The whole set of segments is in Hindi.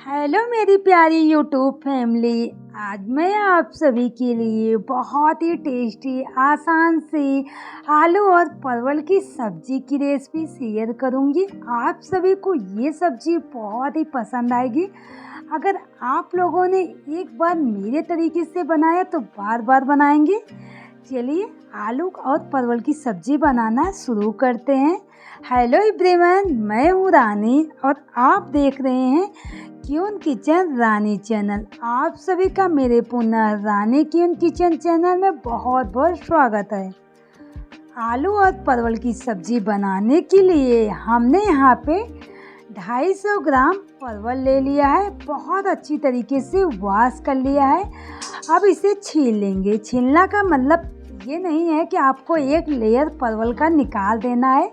हेलो मेरी प्यारी यूट्यूब फैमिली। आज मैं आप सभी के लिए बहुत ही टेस्टी आसान सी आलू और परवल की सब्जी की रेसिपी शेयर करूंगी। आप सभी को ये सब्जी बहुत ही पसंद आएगी। अगर आप लोगों ने एक बार मेरे तरीके से बनाया तो बार बार बनाएंगे। चलिए आलू और परवल की सब्जी बनाना शुरू करते हैं। हेलो एवरीवन, मैं हूँ रानी और आप देख रहे हैं क्यून किचन रानी चैनल। आप सभी का मेरे पुनः रानी क्यून किचन चैनल में बहुत बहुत स्वागत है। आलू और परवल की सब्जी बनाने के लिए हमने यहाँ पे 250 ग्राम परवल ले लिया है। बहुत अच्छी तरीके से वॉश कर लिया है। अब इसे छील लेंगे। छीलना का मतलब ये नहीं है कि आपको एक लेयर परवल का निकाल देना है,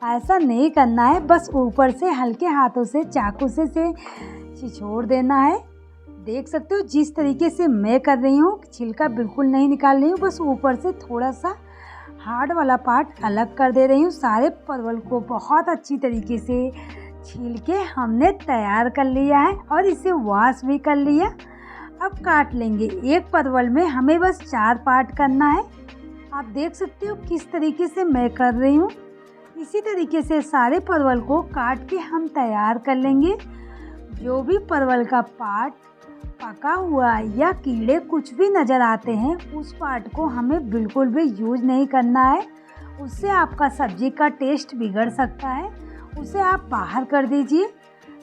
ऐसा नहीं करना है। बस ऊपर से हल्के हाथों से चाकू से छिछोड़ देना है। देख सकते हो जिस तरीके से मैं कर रही हूँ, छिलका बिल्कुल नहीं निकाल रही हूँ, बस ऊपर से थोड़ा सा हार्ड वाला पार्ट अलग कर दे रही हूँ। सारे परवल को बहुत अच्छी तरीके से छील के हमने तैयार कर लिया है और इसे वॉश भी कर लिया। अब काट लेंगे। एक परवल में हमें बस 4 पार्ट करना है। आप देख सकते हो किस तरीके से मैं कर रही हूँ। इसी तरीके से सारे परवल को काट के हम तैयार कर लेंगे। जो भी परवल का पार्ट पका हुआ या कीड़े कुछ भी नज़र आते हैं, उस पार्ट को हमें बिल्कुल भी यूज नहीं करना है। उससे आपका सब्जी का टेस्ट बिगड़ सकता है। उसे आप बाहर कर दीजिए।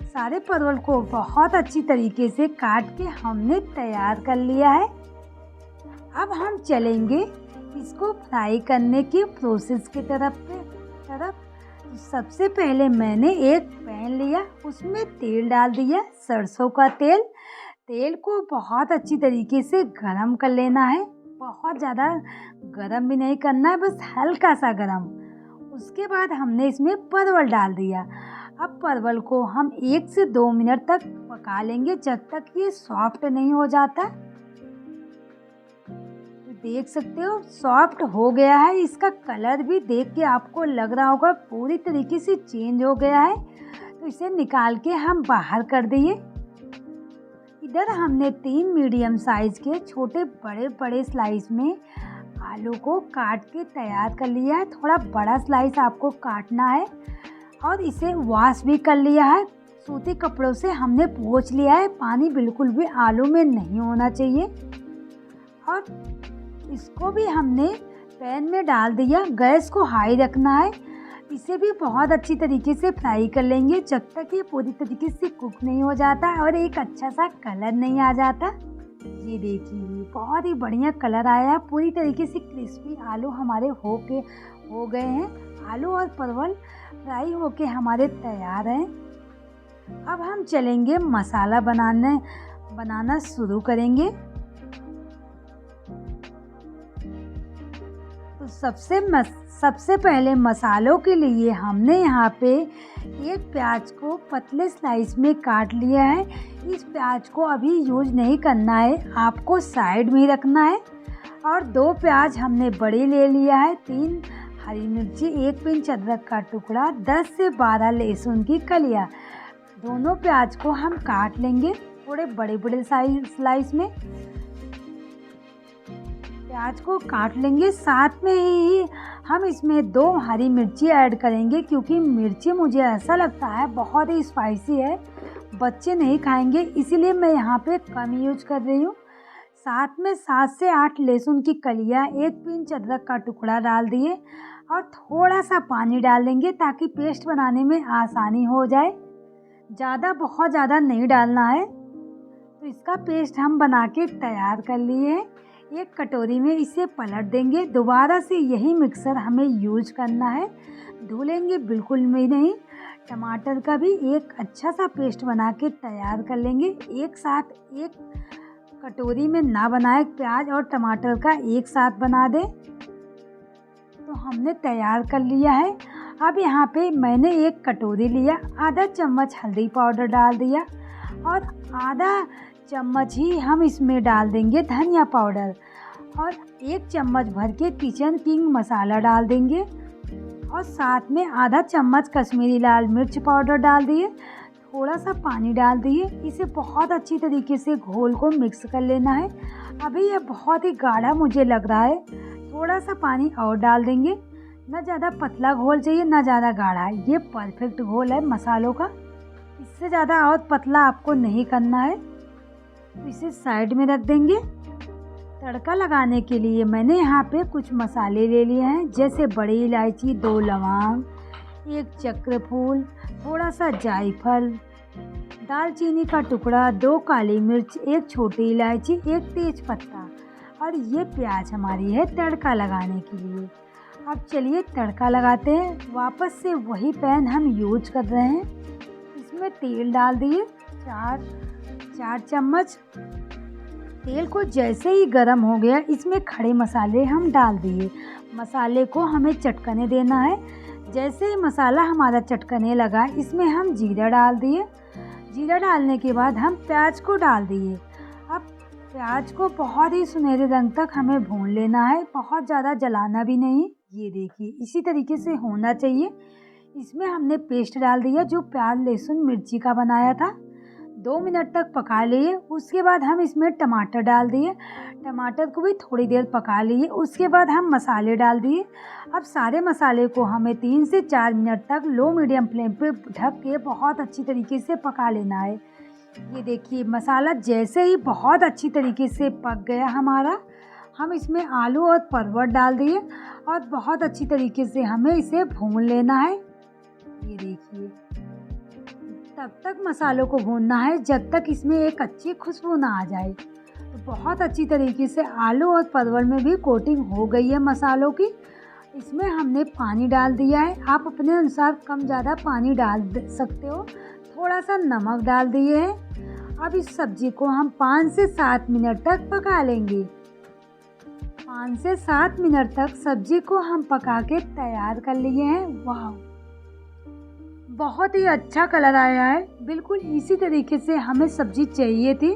सारे परवल को बहुत अच्छी तरीके से काट के हमने तैयार कर लिया है। अब हम चलेंगे इसको फ्राई करने के प्रोसेस की तरफ। सबसे पहले मैंने एक पैन लिया, उसमें तेल डाल दिया, सरसों का तेल। तेल को बहुत अच्छी तरीके से गरम कर लेना है। बहुत ज़्यादा गरम भी नहीं करना है, बस हल्का सा गरम। उसके बाद हमने इसमें परवल डाल दिया। अब परवल को हम 1 से 2 मिनट तक पका लेंगे, जब तक ये सॉफ्ट नहीं हो जाता। देख सकते हो सॉफ्ट हो गया है। इसका कलर भी देख के आपको लग रहा होगा पूरी तरीके से चेंज हो गया है। तो इसे निकाल के हम बाहर कर दिए। इधर हमने 3 मीडियम साइज के छोटे बड़े स्लाइस में आलू को काट के तैयार कर लिया है। थोड़ा बड़ा स्लाइस आपको काटना है और इसे वॉश भी कर लिया है। सूती कपड़ों से हमने पोंछ लिया है। पानी बिल्कुल भी आलू में नहीं होना चाहिए। और इसको भी हमने पैन में डाल दिया। गैस को हाई रखना है। इसे भी बहुत अच्छी तरीके से फ्राई कर लेंगे, जब तक ये पूरी तरीके से कुक नहीं हो जाता और एक अच्छा सा कलर नहीं आ जाता। ये देखिए बहुत ही बढ़िया कलर आया है। पूरी तरीके से क्रिस्पी आलू हमारे हो गए हैं। आलू और परवल फ्राई होके हमारे तैयार हैं। अब हम चलेंगे मसाला बनाना शुरू करेंगे। तो सबसे पहले मसालों के लिए हमने यहाँ पे एक प्याज को पतले स्लाइस में काट लिया है। इस प्याज को अभी यूज नहीं करना है, आपको साइड में ही रखना है। और 2 प्याज हमने बड़े ले लिया है, 3 हरी मिर्ची, 1 पिंच अदरक का टुकड़ा, 10 से 12 लहसुन की कलियाँ। दोनों प्याज को हम काट लेंगे थोड़े बड़े स्लाइस में। प्याज को काट लेंगे। साथ में ही हम इसमें 2 हरी मिर्ची ऐड करेंगे, क्योंकि मिर्ची मुझे ऐसा लगता है बहुत ही स्पाइसी है, बच्चे नहीं खाएंगे, इसीलिए मैं यहाँ पे कम यूज कर रही हूँ। साथ में 7 से 8 लहसुन की कलियाँ, 1 पिंच अदरक का टुकड़ा डाल दिए और थोड़ा सा पानी डाल देंगे ताकि पेस्ट बनाने में आसानी हो जाए। बहुत ज़्यादा नहीं डालना है। तो इसका पेस्ट हम बना के तैयार कर लिए हैं। एक कटोरी में इसे पलट देंगे। दोबारा से यही मिक्सर हमें यूज करना है, धुलेंगे बिल्कुल भी नहीं। टमाटर का भी एक अच्छा सा पेस्ट बना के तैयार कर लेंगे। एक साथ एक कटोरी में ना बनाए, प्याज और टमाटर का एक साथ बना दे। तो हमने तैयार कर लिया है। अब यहाँ पे मैंने एक कटोरी लिया, आधा चम्मच हल्दी पाउडर डाल दिया और आधा चम्मच ही हम इसमें डाल देंगे धनिया पाउडर और 1 चम्मच भर के किचन किंग मसाला डाल देंगे और साथ में आधा चम्मच कश्मीरी लाल मिर्च पाउडर डाल दिए। थोड़ा सा पानी डाल दिए। इसे बहुत अच्छी तरीके से घोल को मिक्स कर लेना है। अभी ये बहुत ही गाढ़ा मुझे लग रहा है, थोड़ा सा पानी और डाल देंगे। ना ज़्यादा पतला घोल चाहिए ना ज़्यादा गाढ़ा, ये परफेक्ट घोल है मसालों का। इससे ज़्यादा और पतला आपको नहीं करना है। तो इसे साइड में रख देंगे। तड़का लगाने के लिए मैंने यहाँ पे कुछ मसाले ले लिए हैं, जैसे बड़ी इलायची, 2 लौंग, 1 चक्रफूल, थोड़ा सा जायफल, दालचीनी का टुकड़ा, 2 काली मिर्च, 1 छोटी इलायची, 1 तेज पत्ता और ये प्याज हमारी है तड़का लगाने के लिए। अब चलिए तड़का लगाते हैं। वापस से वही पैन हम यूज कर रहे हैं। इसमें तेल डाल दिए 4 चम्मच। तेल को जैसे ही गर्म हो गया, इसमें खड़े मसाले हम डाल दिए। मसाले को हमें चटकने देना है। जैसे ही मसाला हमारा चटकने लगा, इसमें हम जीरा डाल दिए। जीरा डालने के बाद हम प्याज को डाल दिए। अब प्याज को बहुत ही सुनहरे रंग तक हमें भून लेना है, बहुत ज़्यादा जलाना भी नहीं। ये देखिए इसी तरीके से होना चाहिए। इसमें हमने पेस्ट डाल दिया जो प्याज लहसुन मिर्ची का बनाया था। 2 मिनट तक पका लिए। उसके बाद हम इसमें टमाटर डाल दिए। टमाटर को भी थोड़ी देर पका लिए। उसके बाद हम मसाले डाल दिए। अब सारे मसाले को हमें 3 से 4 मिनट तक लो मीडियम फ्लेम पे ढक के बहुत अच्छी तरीके से पका लेना है। ये देखिए मसाला जैसे ही बहुत अच्छी तरीके से पक गया हमारा, हम इसमें आलू और परवल डाल दिए और बहुत अच्छी तरीके से हमें इसे भून लेना है। ये देखिए तब तक मसालों को भूनना है जब तक इसमें एक अच्छी खुशबू ना आ जाए। तो बहुत अच्छी तरीके से आलू और परवल में भी कोटिंग हो गई है मसालों की। इसमें हमने पानी डाल दिया है। आप अपने अनुसार कम ज़्यादा पानी डाल सकते हो। थोड़ा सा नमक डाल दिए है। अब इस सब्जी को हम 5 से 7 मिनट तक पका लेंगे। 5 से 7 मिनट तक सब्जी को हम पका के तैयार कर लिए हैं। वाह, बहुत ही अच्छा कलर आया है। बिल्कुल इसी तरीके से हमें सब्जी चाहिए थी।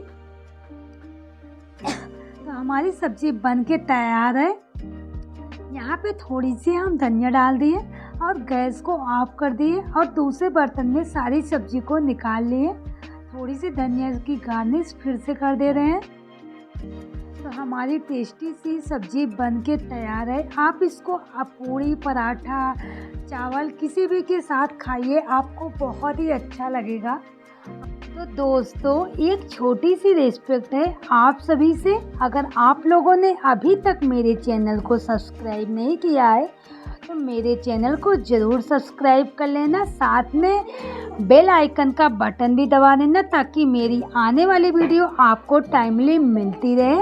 तो हमारी सब्जी बन के तैयार है। यहाँ पे थोड़ी सी हम धनिया डाल दिए और गैस को ऑफ कर दिए और दूसरे बर्तन में सारी सब्जी को निकाल लिए। थोड़ी सी धनिया की गार्निश फिर से कर दे रहे हैं। तो हमारी टेस्टी सी सब्जी बन के तैयार है। आप इसको पूरी, पराठा, चावल किसी भी के साथ खाइए, आपको बहुत ही अच्छा लगेगा। तो दोस्तों एक छोटी सी रिक्वेस्ट है आप सभी से, अगर आप लोगों ने अभी तक मेरे चैनल को सब्सक्राइब नहीं किया है तो मेरे चैनल को ज़रूर सब्सक्राइब कर लेना। साथ में बेल आइकन का बटन भी दबा देना ताकि मेरी आने वाली वीडियो आपको टाइमली मिलती रहे।